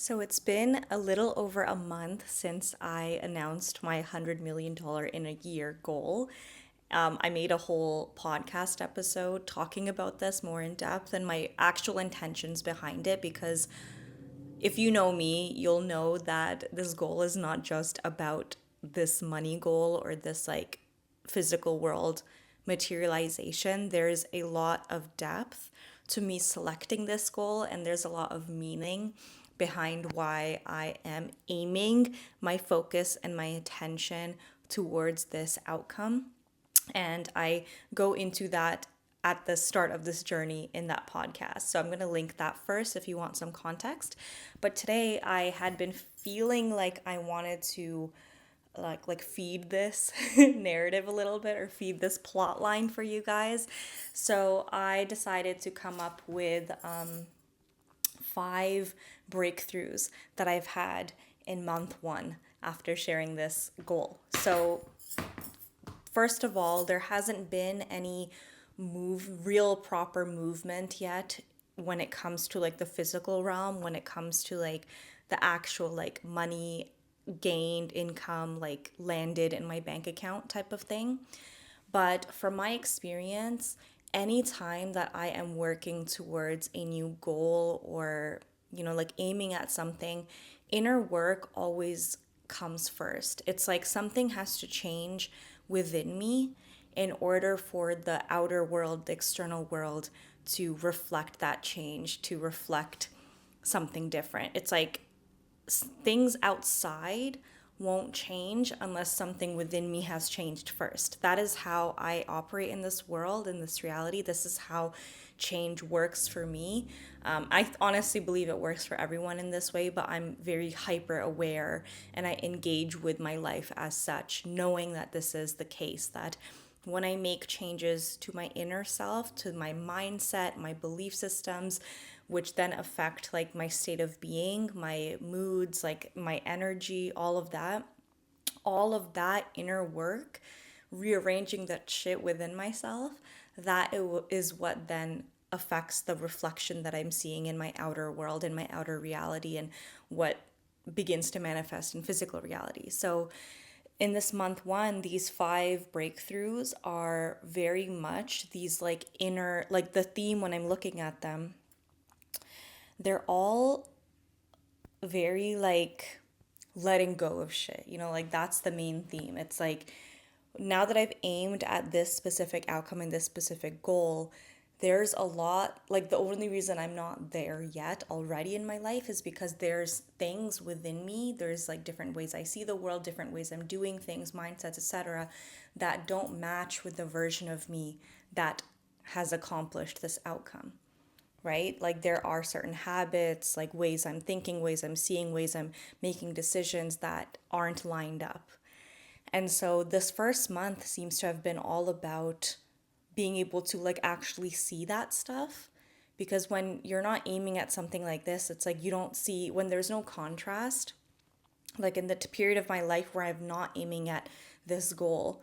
So it's been a little over a month since I announced my $100 million in a year goal. I made a whole podcast episode talking about this more in depth and my actual intentions behind it because if you know me, you'll know that this goal is not just about this money goal or this like physical world materialization. There's a lot of depth to me selecting this goal, and there's a lot of meaning behind why I am aiming my focus and my attention towards this outcome. And I go into that at the start of this journey in that podcast. So I'm going to link that first if you want some context. But today I had been feeling like I wanted to feed this narrative a little bit or feed this plot line for you guys. So I decided to come up with 5 breakthroughs that I've had in month 1 after sharing this goal. So first of all, there hasn't been any real proper movement yet when it comes to like the physical realm, when it comes to like the actual like money gained, income, like landed in my bank account type of thing. But from my experience, anytime that I am working towards a new goal or, like aiming at something, inner work always comes first. It's like something has to change within me in order for the outer world, the external world, to reflect that change, to reflect something different. It's like things outside won't change unless something within me has changed first. That is how I operate in this world, in this reality. This is how change works for me. I honestly believe it works for everyone in this way, but I'm very hyper aware and I engage with my life as such, knowing that this is the case, that when I make changes to my inner self, to my mindset, my belief systems, which then affect like my state of being, my moods, like my energy, all of that inner work, rearranging that shit within myself, is what then affects the reflection that I'm seeing in my outer world, in my outer reality, and what begins to manifest in physical reality. So in this month 1, these 5 breakthroughs are very much these like inner, like the theme when I'm looking at them, they're all very like letting go of shit. Like that's the main theme. It's like now that I've aimed at this specific outcome and this specific goal, there's a lot, like the only reason I'm not there yet already in my life is because there's things within me, there's like different ways I see the world, different ways I'm doing things, mindsets, etc., that don't match with the version of me that has accomplished this outcome, right? Like there are certain habits, like ways I'm thinking, ways I'm seeing, ways I'm making decisions that aren't lined up. And so this first month seems to have been all about being able to like actually see that stuff. Because when you're not aiming at something like this, it's like you don't see, when there's no contrast, like in the period of my life where I'm not aiming at this goal,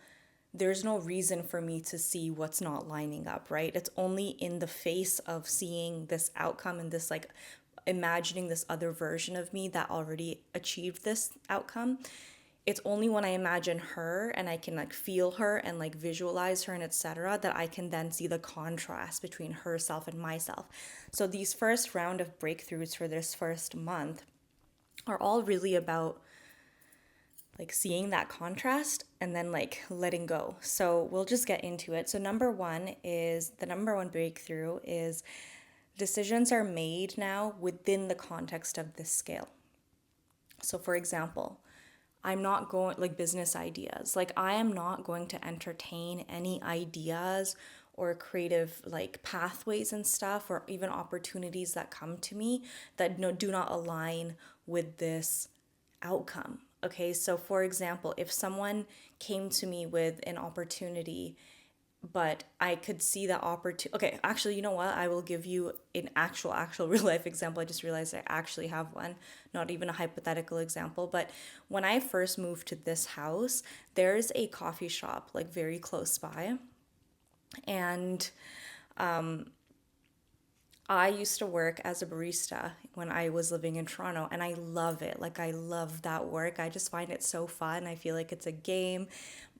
there's no reason for me to see what's not lining up, right? It's only in the face of seeing this outcome and this like imagining this other version of me that already achieved this outcome. It's only when I imagine her and I can like feel her and like visualize her and etc. that I can then see the contrast between herself and myself. So these first round of breakthroughs for this first month are all really about like seeing that contrast and then like letting go. So we'll just get into it. So the number one breakthrough is decisions are made now within the context of this scale. So for example, I'm not going like business ideas. Like I am not going to entertain any ideas or creative like pathways and stuff or even opportunities that come to me that do not align with this outcome. Okay, so for example, if someone came to me with an opportunity, but I could see that opportunity. Okay, actually, you know what? I will give you an actual real life example. I just realized I actually have one, not even a hypothetical example. But when I first moved to this house, there's a coffee shop like very close by. And I used to work as a barista when I was living in Toronto, and I love it. Like, I love that work. I just find it so fun. I feel like it's a game.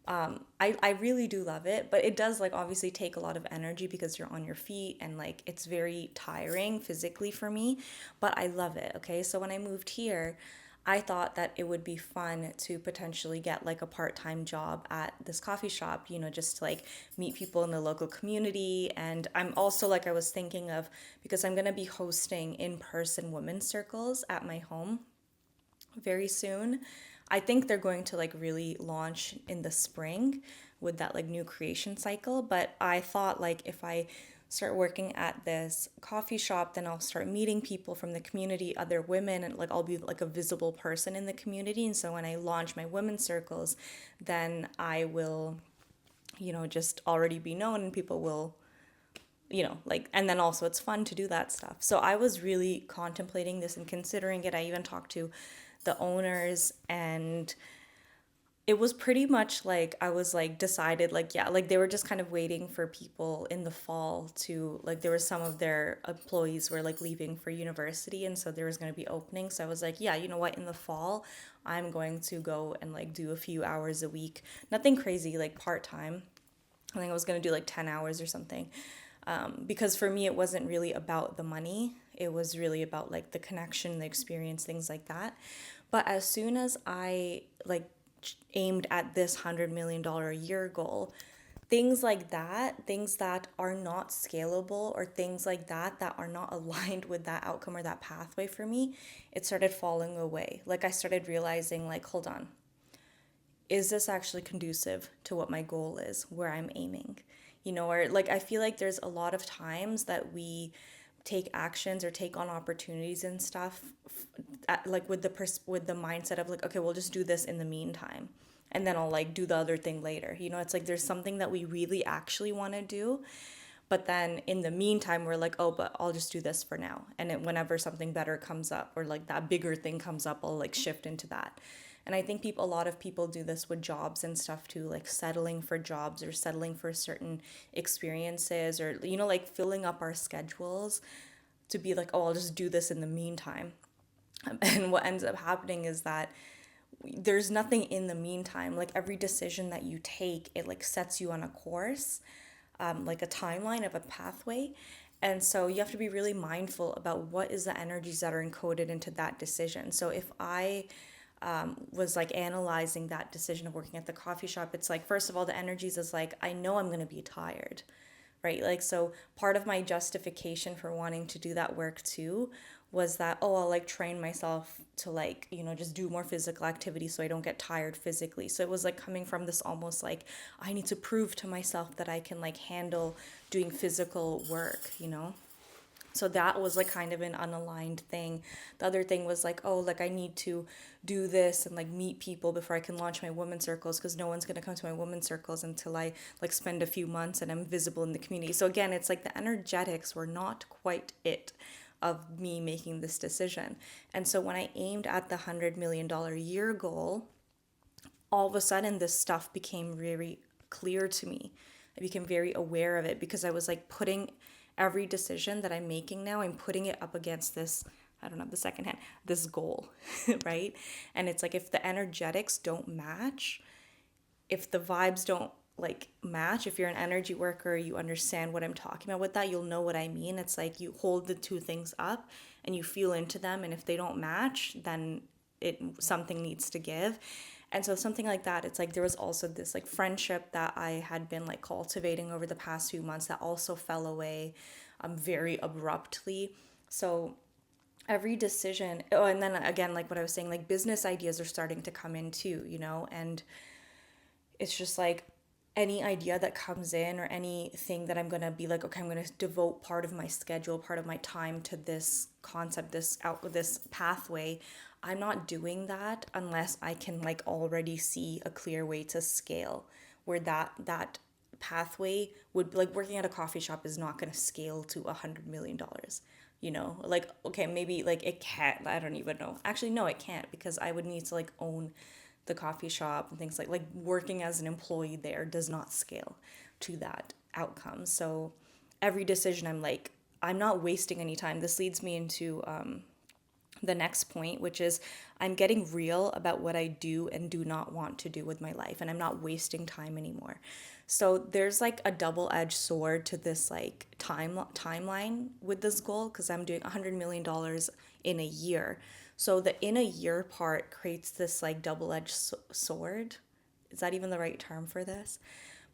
I really do love it, but it does like obviously take a lot of energy because you're on your feet and like it's very tiring physically for me, but I love it. Okay. So when I moved here, I thought that it would be fun to potentially get like a part-time job at this coffee shop, just to like meet people in the local community. And I'm also like, I was thinking of, because I'm going to be hosting in-person women's circles at my home very soon. I think they're going to like really launch in the spring with that like new creation cycle. But I thought like if I start working at this coffee shop, then I'll start meeting people from the community, other women, and like I'll be like a visible person in the community. And so when I launch my women's circles, then I will, just already be known and people will like, and then also it's fun to do that stuff. So I was really contemplating this and considering it. I even talked to the owners, and it was pretty much like I was like decided, like, yeah, like they were just kind of waiting for people in the fall to like, there was some of their employees were like leaving for university, and so there was going to be openings. So I was like, yeah, you know what, in the fall I'm going to go and like do a few hours a week, nothing crazy, like part-time. I think I was going to do like 10 hours or something, because for me it wasn't really about the money, it was really about like the connection, the experience, things like that. But as soon as I like aimed at this $100 million a year goal, things like that, things that are not scalable, or things like that that are not aligned with that outcome or that pathway for me, it started falling away. Like I started realizing, like, hold on, is this actually conducive to what my goal is, where I'm aiming? Or like I feel like there's a lot of times that we take actions or take on opportunities and stuff, like with with the mindset of like, okay, we'll just do this in the meantime, and then I'll like do the other thing later. It's like there's something that we really actually want to do, but then in the meantime we're like, oh, but I'll just do this for now, and whenever something better comes up or like that bigger thing comes up, I'll like shift into that. And I think a lot of people do this with jobs and stuff too, like settling for jobs or settling for certain experiences, or like filling up our schedules to be like, oh, I'll just do this in the meantime. And what ends up happening is that there's nothing in the meantime. Like every decision that you take, it like sets you on a course, like a timeline of a pathway. And so you have to be really mindful about what is the energies that are encoded into that decision. So if I was like analyzing that decision of working at the coffee shop, it's like, first of all, the energies is like, I know I'm going to be tired, right? Like, so part of my justification for wanting to do that work too was that, oh, I'll like train myself to like, just do more physical activity so I don't get tired physically. So it was like coming from this almost like, I need to prove to myself that I can like handle doing physical work. So that was like kind of an unaligned thing. The other thing was like, oh, like I need to do this and like meet people before I can launch my women's circles, because no one's going to come to my women's circles until I like spend a few months and I'm visible in the community. So again, it's like the energetics were not quite it of me making this decision. And so when I aimed at the $100 million year goal, all of a sudden this stuff became very clear to me. I became very aware of it because I was like putting every decision that I'm making now, I'm putting it up against this, I don't have the second hand, this goal, right? And it's like if the energetics don't match, if the vibes don't like match, if you're an energy worker, you understand what I'm talking about with that, you'll know what I mean. It's like you hold the two things up and you feel into them, and if they don't match, then something needs to give. And so something like that, it's like there was also this like friendship that I had been like cultivating over the past few months that also fell away very abruptly. So every decision, oh, and then again, like what I was saying, like business ideas are starting to come in too, and it's just like any idea that comes in or anything that I'm going to be like, okay, I'm going to devote part of my schedule, part of my time to this concept, this pathway. I'm not doing that unless I can like already see a clear way to scale where that pathway would, like working at a coffee shop is not going to scale to $100 million. Like, okay, maybe like it can't, I don't even know. Actually, no, it can't, because I would need to like own the coffee shop and things like working as an employee there does not scale to that outcome. So every decision I'm like I'm not wasting any time. This leads me into the next point, which is I'm getting real about what I do and do not want to do with my life, and I'm not wasting time anymore. So there's like a double-edged sword to this like timeline with this goal, because I'm doing $100 million in a year. So the in a year part creates this like double-edged sword. Is that even the right term for this?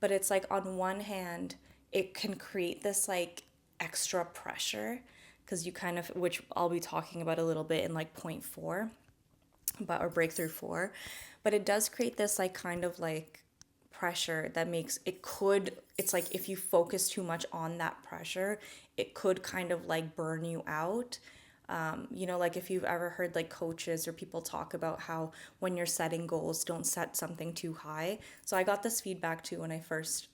But it's like on one hand, it can create this like extra pressure, because you kind of, which I'll be talking about a little bit in like point four, but or breakthrough four, but it does create this like kind of like pressure that makes it could, it's like if you focus too much on that pressure, it could kind of like burn you out. Like if you've ever heard like coaches or people talk about how when you're setting goals, don't set something too high. So I got this feedback too when I first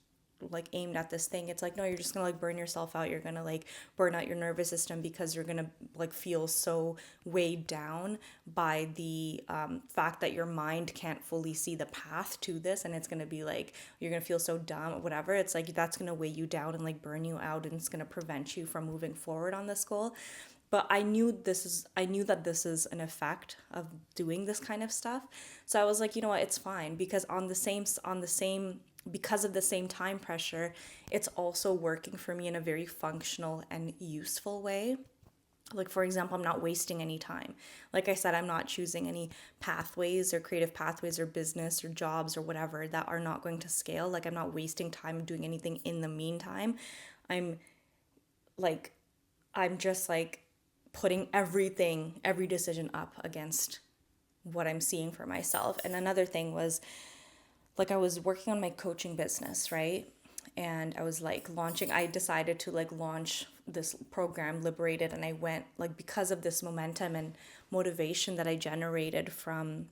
like aimed at this thing. It's like, no, you're just gonna like burn yourself out. You're gonna like burn out your nervous system, because you're gonna like feel so weighed down by the fact that your mind can't fully see the path to this, and it's gonna be like you're gonna feel so dumb or whatever. It's like that's gonna weigh you down and like burn you out, and it's gonna prevent you from moving forward on this goal. But I knew that this is an effect of doing this kind of stuff. So I was like, you know what, it's fine, because because of the same time pressure, it's also working for me in a very functional and useful way. Like, for example, I'm not wasting any time. Like I said, I'm not choosing any pathways or creative pathways or business or jobs or whatever that are not going to scale. Like, I'm not wasting time doing anything in the meantime. I'm like, I'm just like putting every decision up against what I'm seeing for myself. And another thing was, like, I was working on my coaching business, right? And I was like I decided to like launch this program, Liberated. And I went like, because of this momentum and motivation that I generated from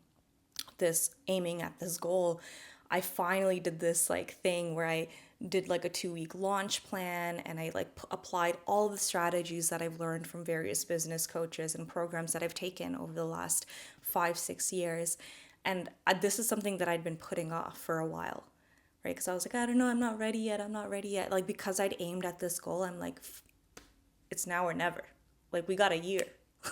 this aiming at this goal, I finally did this like thing where I did like a 2-week launch plan, and I like applied all the strategies that I've learned from various business coaches and programs that I've taken over the last 5-6 years. And this is something that I'd been putting off for a while, right? Because I was like, I don't know, I'm not ready yet. I'm not ready yet. Like, because I'd aimed at this goal, I'm like, it's now or never. Like, we got a year.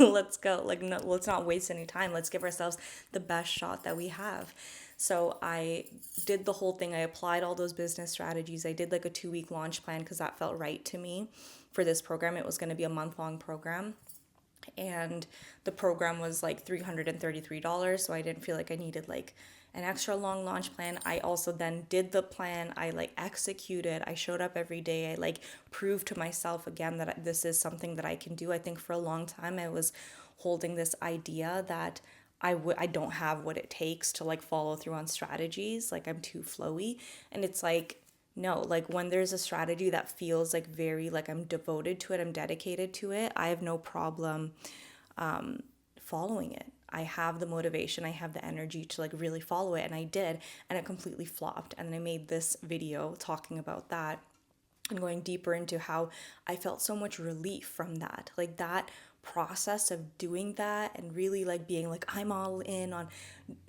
Let's go. Like, no, let's not waste any time. Let's give ourselves the best shot that we have. So I did the whole thing. I applied all those business strategies. I did like a 2-week launch plan, because that felt right to me for this program. It was going to be a month-long program. And the program was like $333, so I didn't feel like I needed like an extra long launch plan. I also then did the plan. I like executed. I showed up every day. I like proved to myself again that this is something that I can do. I think for a long time I was holding this idea that I don't have what it takes to like follow through on strategies. Like, I'm too flowy. And it's like, no, like when there's a strategy that feels like very like I'm devoted to it, I'm dedicated to it, I have no problem following it. I have the motivation, I have the energy to like really follow it, and I did, and it completely flopped. And then I made this video talking about that and going deeper into how I felt so much relief from that. Like, that process of doing that and really like being like, I'm all in on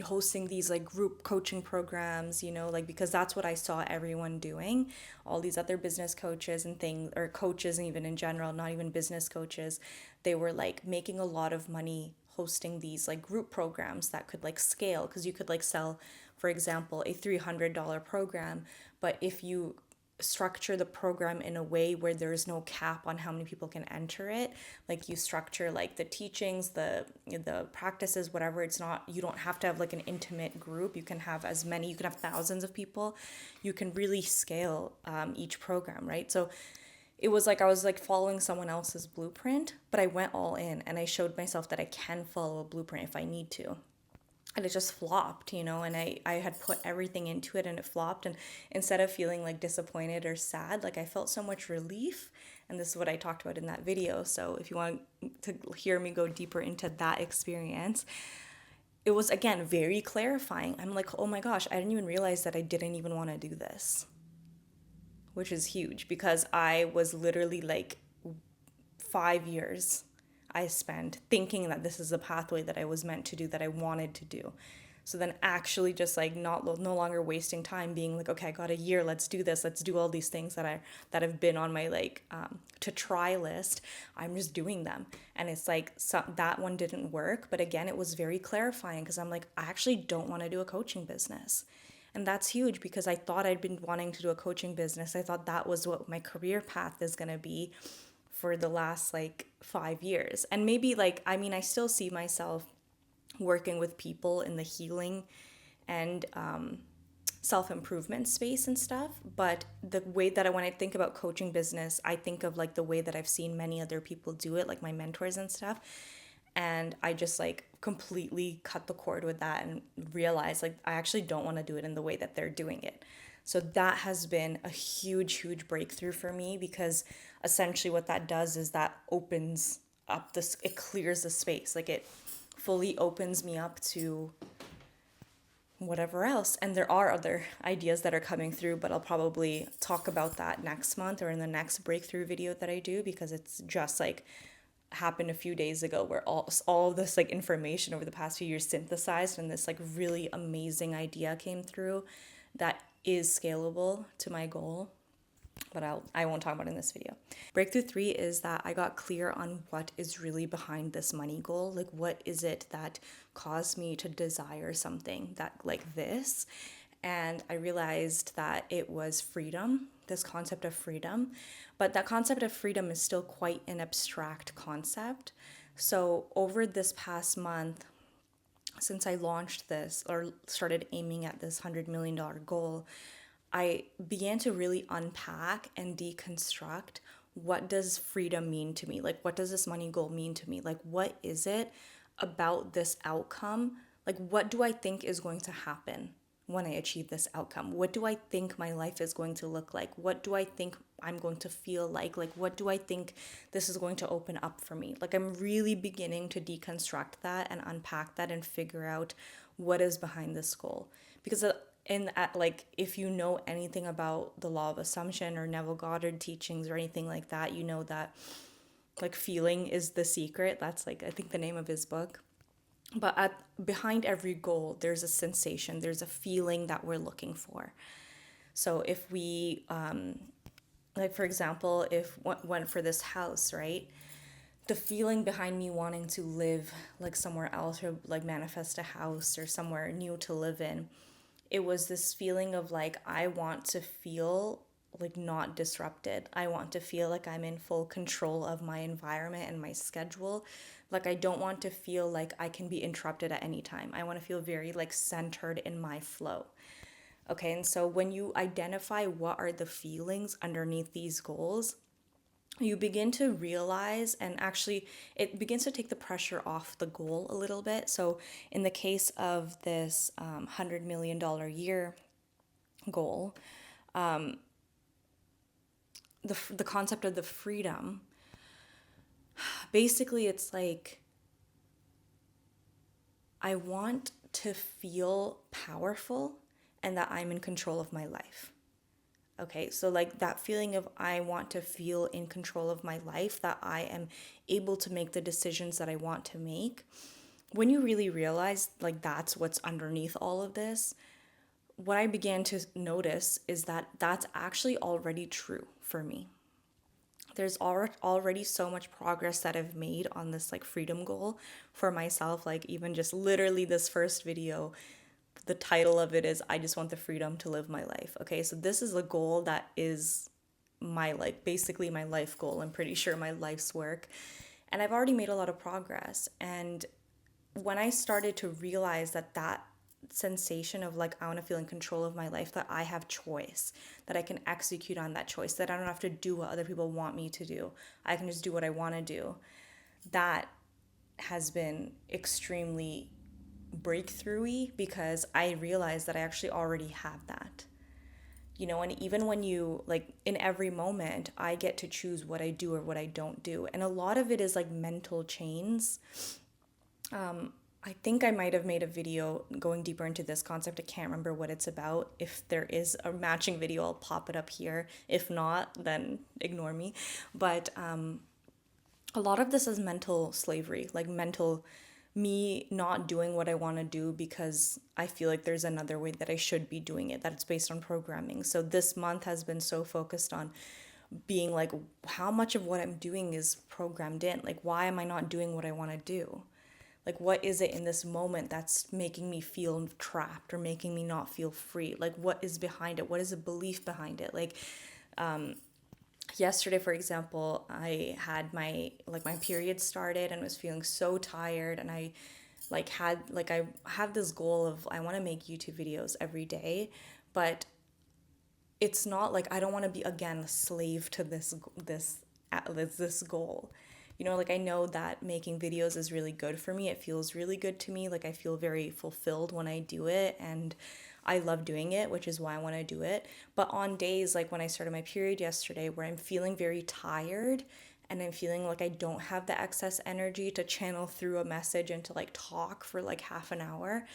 hosting these like group coaching programs, like, because that's what I saw everyone doing. All these other business coaches and things, or coaches, and even in general, not even business coaches, they were like making a lot of money hosting these like group programs that could like scale, because you could like sell, for example, a $300 program, but if you structure the program in a way where there's no cap on how many people can enter it, like you structure like the teachings, the practices, whatever, it's not, you don't have to have like an intimate group. You can have you can have thousands of people. You can really scale each program, right? So it was like I was like following someone else's blueprint, but I went all in, and I showed myself that I can follow a blueprint if I need to. And it just flopped, and I had put everything into it, and it flopped. And instead of feeling like disappointed or sad, like I felt so much relief. And this is what I talked about in that video. So if you want to hear me go deeper into that experience, it was, again, very clarifying. I'm like, oh my gosh, I didn't even realize that I didn't even want to do this, which is huge, because I was literally like 5 years I spent thinking that this is a pathway that I was meant to do, that I wanted to do. So then actually just like no longer wasting time being like, okay, I got a year, let's do this, let's do all these things that have been on my like to try list. I'm just doing them. And it's like that one didn't work, but again, it was very clarifying because I'm like, I actually don't want to do a coaching business. And that's huge because I thought I'd been wanting to do a coaching business. I thought that was what my career path is going to be for the last like 5 years. And maybe like, I mean, I still see myself working with people in the healing and self improvement space and stuff. But the way that when I think about coaching business, I think of like the way that I've seen many other people do it, like my mentors and stuff. And I just like completely cut the cord with that and realized like I actually don't want to do it in the way that they're doing it. So that has been a huge, huge breakthrough for me because essentially what that does is that opens up this, it clears the space. Like it fully opens me up to whatever else. And there are other ideas that are coming through, but I'll probably talk about that next month or in the next breakthrough video that I do because it's just like happened a few days ago where all of this like information over the past few years synthesized and this like really amazing idea came through that is scalable to my goal, but I won't talk about it in this video. Breakthrough 3 is that I got clear on what is really behind this money goal. Like what is it that caused me to desire something that like this? And I realized that it was freedom, this concept of freedom. But that concept of freedom is still quite an abstract concept. So over this past month, since I launched this or started aiming at this $100 million goal, I began to really unpack and deconstruct what does freedom mean to me? Like, what does this money goal mean to me? Like, what is it about this outcome? Like, what do I think is going to happen when I achieve this outcome? What do I think my life is going to look like? What do I think I'm going to feel like? Like, what do I think this is going to open up for me? Like, I'm really beginning to deconstruct that and unpack that and figure out what is behind this goal. Because like if you know anything about the law of assumption or Neville Goddard teachings or anything like that, you know that like feeling is the secret. That's like I think the name of his book. But behind every goal, there's a sensation, there's a feeling that we're looking for. So if we, like for example, if went for this house, right? The feeling behind me wanting to live like somewhere else or like manifest a house or somewhere new to live in, it was this feeling of like, I want to feel like not disrupted. I want to feel like I'm in full control of my environment and my schedule. Like I don't want to feel like I can be interrupted at any time. I want to feel very like centered in my flow. Okay, and so when you identify what are the feelings underneath these goals, you begin to realize and actually it begins to take the pressure off the goal a little bit. So in the case of this $100 million year goal, the concept of the freedom, basically it's like I want to feel powerful and that I'm in control of my life. Okay, so like that feeling of I want to feel in control of my life, that I am able to make the decisions that I want to make. When you really realize like that's what's underneath all of this, what I began to notice is that that's actually already true for me. There's already so much progress that I've made on this like freedom goal for myself. Like even just literally this first video, the title of it is I just want the freedom to live my life. Okay, so this is a goal that is my like basically my life goal. I'm pretty sure my life's work. And I've already made a lot of progress. And when I started to realize that sensation of like I want to feel in control of my life, that I have choice, that I can execute on that choice, that I don't have to do what other people want me to do. I can just do what I want to do. That has been extremely breakthroughy because I realized that I actually already have that. You know, and even when you like in every moment, I get to choose what I do or what I don't do. And a lot of it is like mental chains. I think I might have made a video going deeper into this concept. I can't remember what it's about. If there is a matching video, I'll pop it up here. If not, then ignore me. But a lot of this is mental slavery, like mental me not doing what I want to do because I feel like there's another way that I should be doing it, that it's based on programming. So this month has been so focused on being like, how much of what I'm doing is programmed in? Like, why am I not doing what I want to do? Like, what is it in this moment that's making me feel trapped or making me not feel free? Like, what is behind it? What is the belief behind it? Like, yesterday, for example, I had my period started and was feeling so tired, and I have this goal of I want to make YouTube videos every day, but it's not like I don't want to be again a slave to this goal. Like I know that making videos is really good for me. It feels really good to me. Like I feel very fulfilled when I do it, and I love doing it, which is why I want to do it. But on days like when I started my period yesterday where I'm feeling very tired and I'm feeling like I don't have the excess energy to channel through a message and to like talk for like half an hour,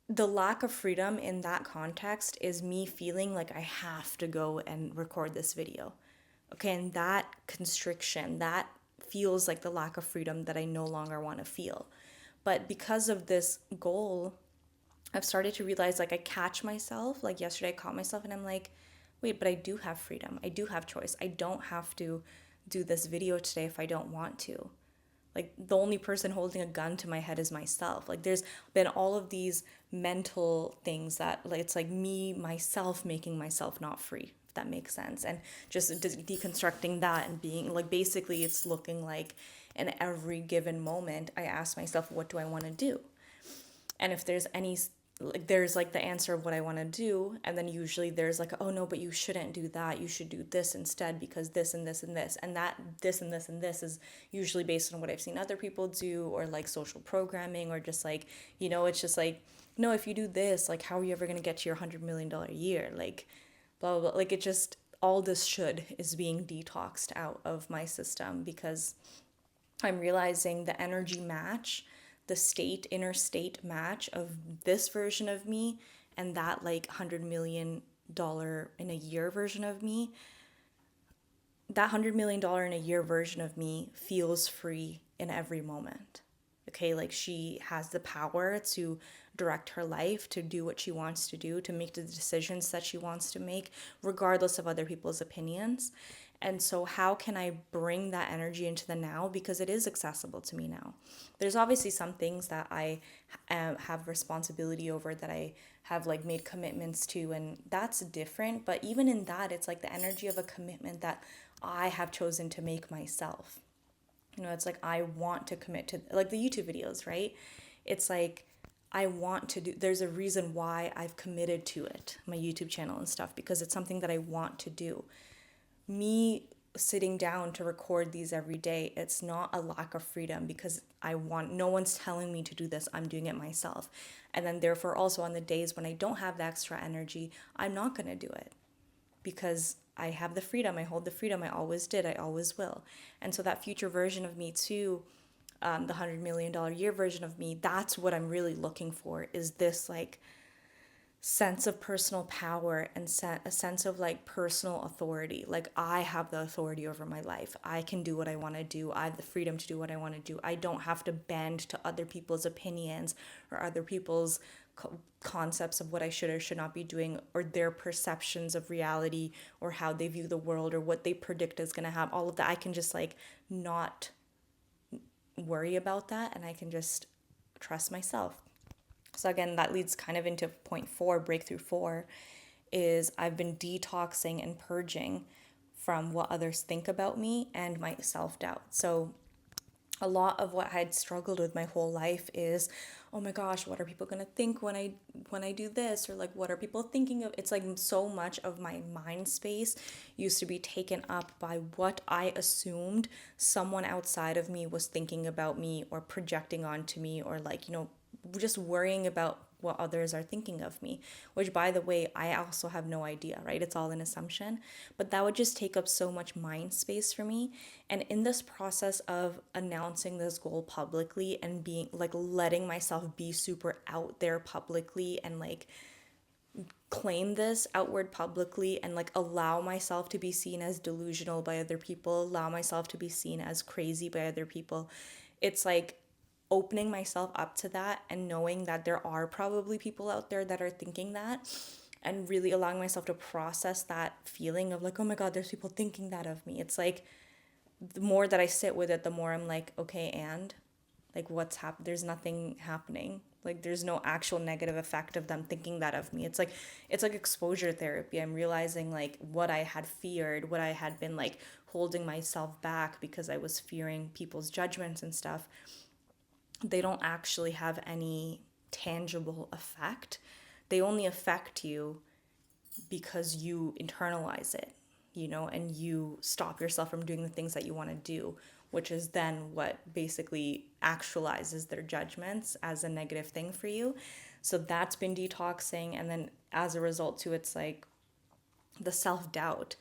the lack of freedom in that context is me feeling like I have to go and record this video. Okay, and that constriction, that feels like the lack of freedom that I no longer want to feel. But because of this goal, I've started to realize like I catch myself, like yesterday I caught myself and I'm like, wait, but I do have freedom. I do have choice. I don't have to do this video today if I don't want to. Like the only person holding a gun to my head is myself. Like there's been all of these mental things that like it's like me myself making myself not free, if that makes sense. And just deconstructing that and being like basically it's looking like in every given moment I ask myself, what do I want to do? And if there's any like there's like the answer of what I want to do, and then usually there's like, oh no, but you shouldn't do that, you should do this instead because this and this and this, and that this and this and this is usually based on what I've seen other people do, or like social programming, or just like, it's just like, no, if you do this, like how are you ever going to get to your $100 million year, like blah blah blah. Like it just, all this should is being detoxed out of my system because I'm realizing the energy match, the inner state match of this version of me and that like $100 million in a year version of me, that $100 million in a year version of me feels free in every moment. Okay, like she has the power to direct her life, to do what she wants to do, to make the decisions that she wants to make, regardless of other people's opinions. And so, how can I bring that energy into the now? Because it is accessible to me now. There's obviously some things that I have responsibility over, that I have like made commitments to, and that's different. But even in that, it's like the energy of a commitment that I have chosen to make myself. It's like I want to commit to like the YouTube videos, right? It's like I want to do, there's a reason why I've committed to it, my YouTube channel and stuff, because it's something that I want to do. Me sitting down to record these every day, it's not a lack of freedom because no one's telling me to do this, I'm doing it myself. And then therefore also on the days when I don't have the extra energy, I'm not going to do it because I have the freedom, I hold the freedom, I always did, I always will. And so that future version of me too, the $100 million year version of me, that's what I'm really looking for, is this like sense of personal power and a sense of like personal authority. Like I have the authority over my life. I can do what I want to do. I have the freedom to do what I want to do. I don't have to bend to other people's opinions or other people's concepts of what I should or should not be doing, or their perceptions of reality, or how they view the world, or what they predict is going to happen. All of that, I can just like not worry about that, and I can just trust myself. So again, that leads kind of into point 4, breakthrough 4, is I've been detoxing and purging from what others think about me and my self-doubt. So a lot of what I had struggled with my whole life is, oh my gosh, what are people going to think when I do this, or like what are people thinking of? It's like so much of my mind space used to be taken up by what I assumed someone outside of me was thinking about me or projecting onto me, or like, just worrying about what others are thinking of me, which by the way, I also have no idea, right? It's all an assumption, but that would just take up so much mind space for me. And in this process of announcing this goal publicly and being like letting myself be super out there publicly and like claim this outward publicly and like allow myself to be seen as delusional by other people, allow myself to be seen as crazy by other people, it's like opening myself up to that and knowing that there are probably people out there that are thinking that, and really allowing myself to process that feeling of like, oh my God, there's people thinking that of me. It's like the more that I sit with it, the more I'm like, okay, and like what's happened? There's nothing happening. Like there's no actual negative effect of them thinking that of me. It's like exposure therapy. I'm realizing like what I had feared, what I had been like holding myself back because I was fearing people's judgments and stuff. They don't actually have any tangible effect. They only affect you because you internalize it, and you stop yourself from doing the things that you want to do, which is then what basically actualizes their judgments as a negative thing for you. So that's been detoxing. And then as a result, too, it's like the self doubt.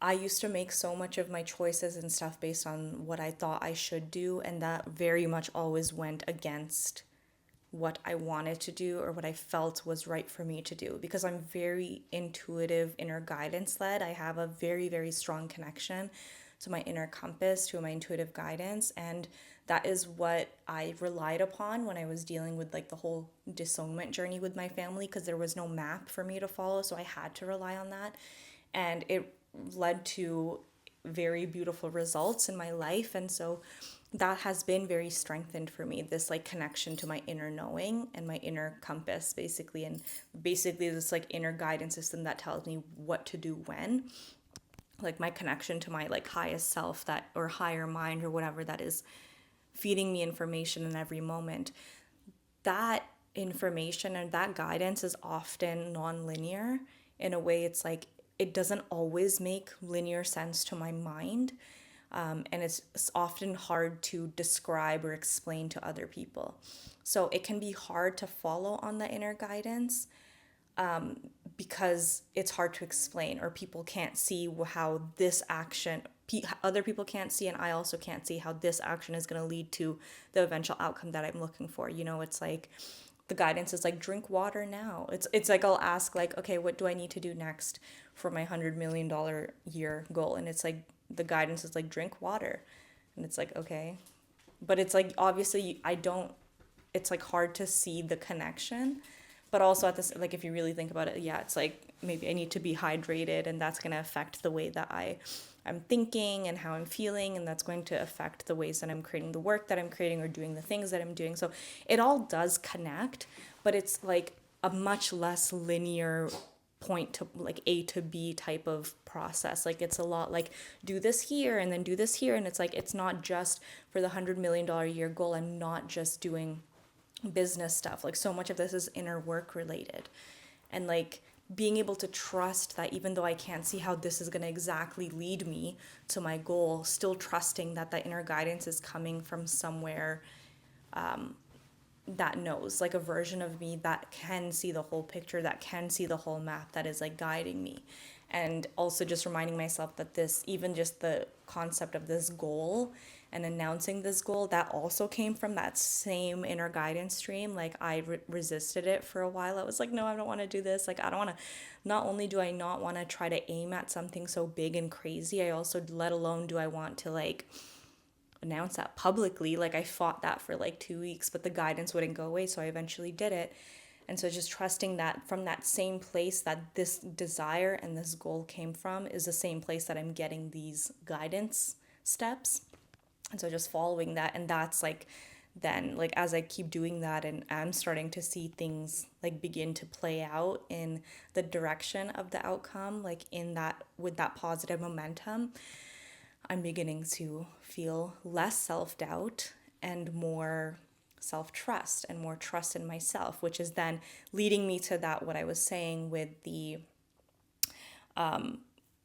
I used to make so much of my choices and stuff based on what I thought I should do, and that very much always went against what I wanted to do or what I felt was right for me to do, because I'm very intuitive, inner guidance led. I have a very, very strong connection to my inner compass, to my intuitive guidance. And that is what I relied upon when I was dealing with like the whole disownment journey with my family, because there was no map for me to follow. So I had to rely on that. And it led to very beautiful results in my life. And so that has been very strengthened for me, this like connection to my inner knowing and my inner compass, basically, and basically this like inner guidance system that tells me what to do when, like my connection to my like highest self, that or higher mind or whatever, that is feeding me information in every moment. That information and that guidance is often non-linear. In a way, it's like it doesn't always make linear sense to my mind, and it's often hard to describe or explain to other people. So it can be hard to follow on the inner guidance, because it's hard to explain, or people can't see how this action, other people can't see, and I also can't see how this action is going to lead to the eventual outcome that I'm looking for. It's like the guidance is like drink water now. It's like I'll ask like, okay, what do I need to do next for my $100 million year goal? And it's like the guidance is like drink water, and it's like okay, but it's like obviously I don't. It's like hard to see the connection, but also at this, like if you really think about it, yeah, it's like maybe I need to be hydrated, and that's going to affect the way that I'm thinking and how I'm feeling, and that's going to affect the ways that I'm creating the work that I'm creating or doing the things that I'm doing. So it all does connect, but it's like a much less linear point to like A to B type of process. Like it's a lot like do this here and then do this here, and it's like it's not just for the $100 million year goal. I'm not just doing business stuff. Like so much of this is inner work related, and like being able to trust that even though I can't see how this is going to exactly lead me to my goal, still trusting that the inner guidance is coming from somewhere that knows, like a version of me that can see the whole picture, that can see the whole map, that is like guiding me. And also just reminding myself that this, even just the concept of this goal and announcing this goal, that also came from that same inner guidance stream. Like I resisted it for a while. I was like, no, I don't want to do this. Like I don't want to, not only do I not want to try to aim at something so big and crazy, I also, let alone do I want to like announce that publicly. Like I fought that for like 2 weeks, but the guidance wouldn't go away, so I eventually did it. And so just trusting that from that same place that this desire and this goal came from is the same place that I'm getting these guidance steps. And so just following that, and that's like then like as I keep doing that and I'm starting to see things like begin to play out in the direction of the outcome, like in that with that positive momentum, I'm beginning to feel less self doubt and more self trust and more trust in myself, which is then leading me to that, what I was saying with the,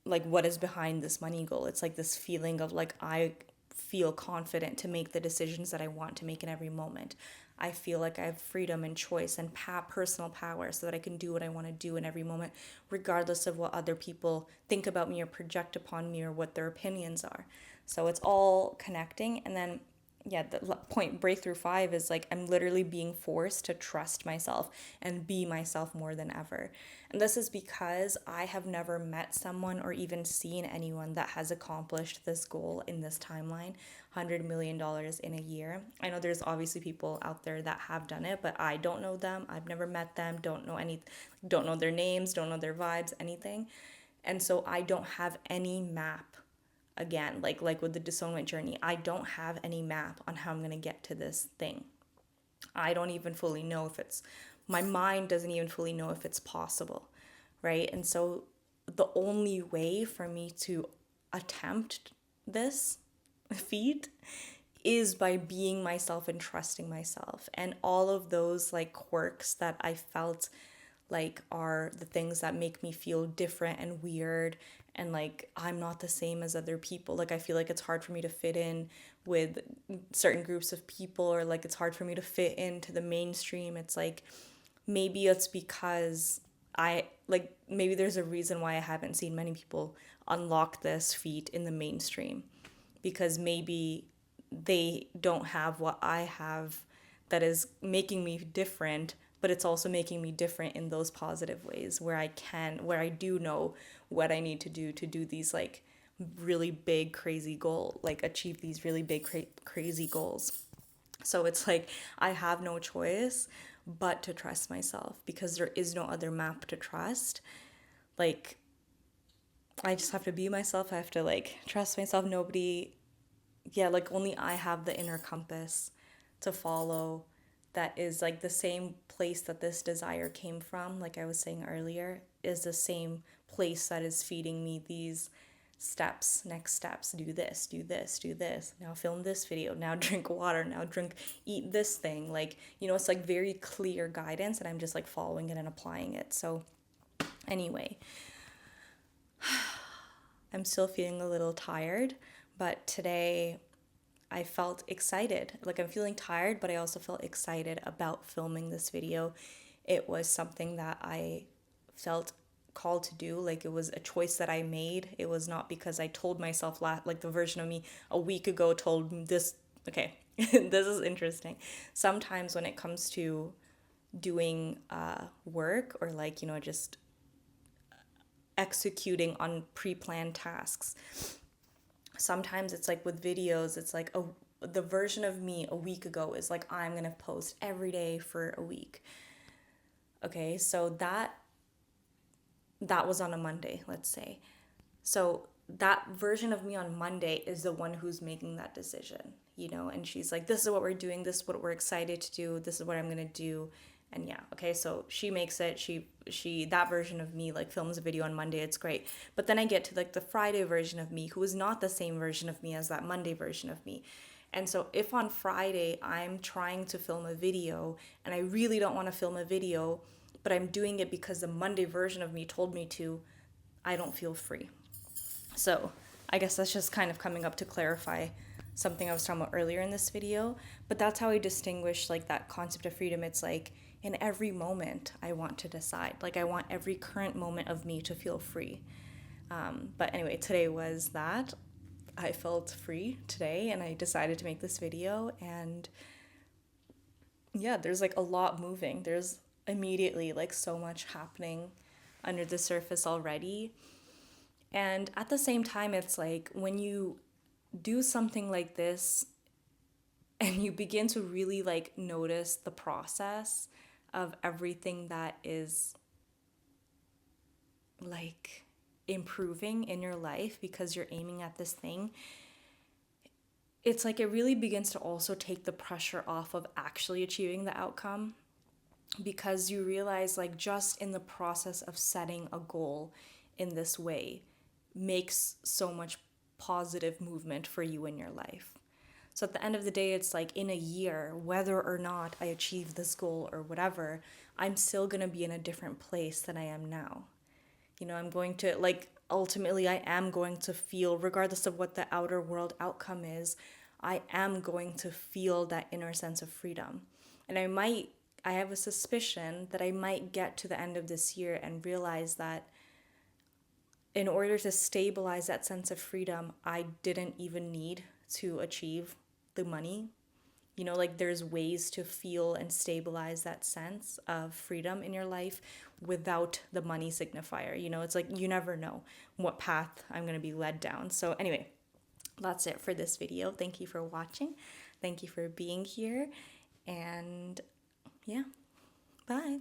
like, what is behind this money goal. It's like this feeling of like, I feel confident to make the decisions that I want to make in every moment. I feel like I have freedom and choice and personal power so that I can do what I want to do in every moment, regardless of what other people think about me or project upon me or what their opinions are. So it's all connecting. And then yeah, the point breakthrough 5 is like I'm literally being forced to trust myself and be myself more than ever. And this is because I have never met someone or even seen anyone that has accomplished this goal in this timeline, $100 million in a year. I know there's obviously people out there that have done it, but I don't know them. I've never met them, don't know their names, don't know their vibes, anything. And so I don't have any map. Again, like with the Disownment journey, I don't have any map on how I'm going to get to this thing. I don't even fully know if it's, my mind doesn't even fully know if it's possible, right? And so the only way for me to attempt this feat is by being myself and trusting myself. And all of those like quirks that I felt like are the things that make me feel different and weird, and like I'm not the same as other people. Like I feel like it's hard for me to fit in with certain groups of people, or like it's hard for me to fit into the mainstream. It's like maybe it's because maybe there's a reason why I haven't seen many people unlock this feat in the mainstream, because maybe they don't have what I have that is making me different, but it's also making me different in those positive ways where where I do know what I need to do these like really big, crazy like achieve these really big, crazy goals. So it's like I have no choice but to trust myself, because there is no other map to trust. Like, I just have to be myself. I have to like trust myself. Nobody, yeah, like only I have the inner compass to follow, that is like the same place that this desire came from, like I was saying earlier, is the same place that is feeding me these next steps. Do this, do this, do this. Now film this video. Now drink water. Now eat this thing. Like, it's like very clear guidance, and I'm just like following it and applying it. So, anyway, I'm still feeling a little tired, but today I felt excited. Like I'm feeling tired, but I also felt excited about filming this video. It was something that I felt called to do. Like it was a choice that I made. It was not because I told myself, like the version of me a week ago told me this. Okay, this is interesting. Sometimes when it comes to doing work, or like, just executing on pre-planned tasks, sometimes it's like with videos, it's like the version of me a week ago is like, I'm gonna post every day for a week. Okay, so that was on a Monday, let's say. So that version of me on Monday is the one who's making that decision, and she's like, this is what we're doing, this is what we're excited to do, this is what I'm gonna do. And yeah, okay, so she makes it, she that version of me like films a video on Monday, it's great. But then I get to like the Friday version of me, who is not the same version of me as that Monday version of me. And so if on Friday I'm trying to film a video and I really don't want to film a video, but I'm doing it because the Monday version of me told me to, I don't feel free. So I guess that's just kind of coming up to clarify something I was talking about earlier in this video. But that's how I distinguish like that concept of freedom. It's like in every moment I want to decide. Like I want every current moment of me to feel free. But anyway, today was that. I felt free today and I decided to make this video. And yeah, there's like a lot moving. There's immediately like so much happening under the surface already. And at the same time, it's like when you do something like this and you begin to really like notice the process of everything that is like improving in your life because you're aiming at this thing, it's like it really begins to also take the pressure off of actually achieving the outcome, because you realize like just in the process of setting a goal in this way makes so much positive movement for you in your life. So at the end of the day, it's like in a year, whether or not I achieve this goal or whatever, I'm still going to be in a different place than I am now. I'm going to like, ultimately, I am going to feel, regardless of what the outer world outcome is, I am going to feel that inner sense of freedom. And I have a suspicion that I might get to the end of this year and realize that in order to stabilize that sense of freedom, I didn't even need to achieve the money You know, like there's ways to feel and stabilize that sense of freedom in your life without the money signifier. You know, it's like you never know what path I'm going to be led down. So, anyway, that's it for this video. Thank you for watching. Thank you for being here. And yeah, bye.